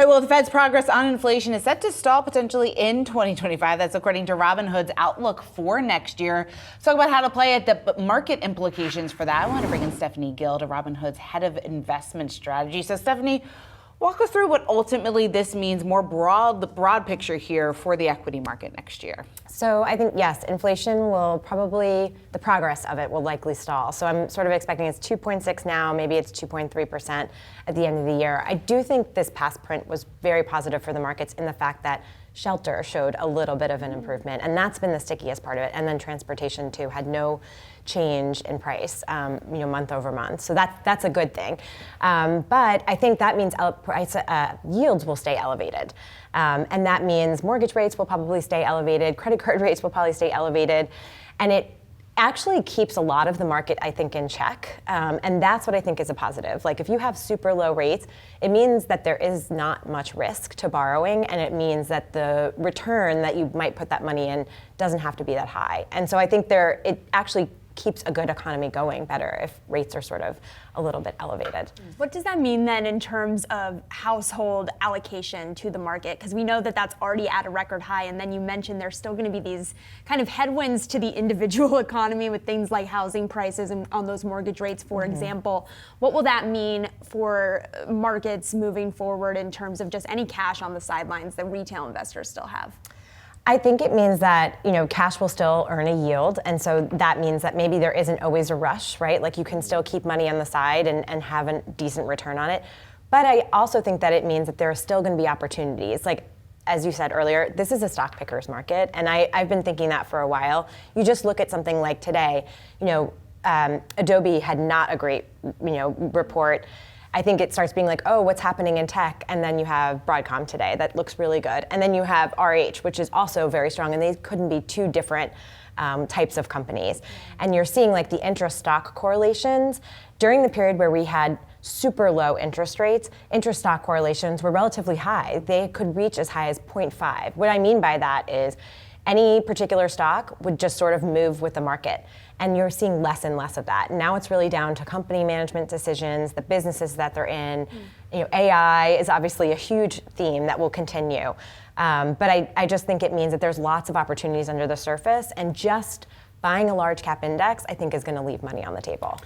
right, well, the Fed's progress on inflation is set to stall potentially in 2025. That's according to Robinhood's outlook for next year. Let's talk about how to play it, the market implications for that. I want to bring in Stephanie Gill, Robinhood's head of investment strategy. So, Stephanie, walk us through what ultimately this means, the broad picture here for the equity market next year. So I think, yes, inflation will probably, the progress of it will likely stall. So I'm sort of expecting it's 2.6 now, maybe it's 2.3% at the end of the year. I do think this past print was very positive for the markets in the fact that shelter showed a little bit of an improvement, and that's been the stickiest part of it. And then transportation too had no change in price, month over month. So that's a good thing. But I think that means yields will stay elevated. And that means mortgage rates will probably stay elevated, credit card rates will probably stay elevated. And it actually keeps a lot of the market, I think, in check. And that's what I think is a positive. Like if you have super low rates, it means that there is not much risk to borrowing, and it means that the return that you might put that money in doesn't have to be that high. And so I think it actually keeps a good economy going better if rates are sort of a little bit elevated. What does that mean then in terms of household allocation to the market? Because we know that that's already at a record high, and then you mentioned there's still going to be these kind of headwinds to the individual economy with things like housing prices and on those mortgage rates, for example. What will that mean for markets moving forward in terms of just any cash on the sidelines that retail investors still have? I think it means that, cash will still earn a yield. And so that means that maybe there isn't always a rush, right? Like you can still keep money on the side and have a decent return on it. But I also think that it means that there are still going to be opportunities. Like, as you said earlier, this is a stock picker's market. And I've been thinking that for a while. You just look at something like today, Adobe had not a great, report. I think it starts being like, oh, what's happening in tech? And then you have Broadcom today that looks really good. And then you have RH, which is also very strong. And these couldn't be two different types of companies. And you're seeing like the intra-stock correlations. During the period where we had super low interest rates, intra-stock correlations were relatively high. They could reach as high as 0.5. What I mean by that is any particular stock would just sort of move with the market. And you're seeing less and less of that. Now it's really down to company management decisions, the businesses that they're in. AI is obviously a huge theme that will continue. But I just think it means that there's lots of opportunities under the surface, and just buying a large cap index, I think, is going to leave money on the table.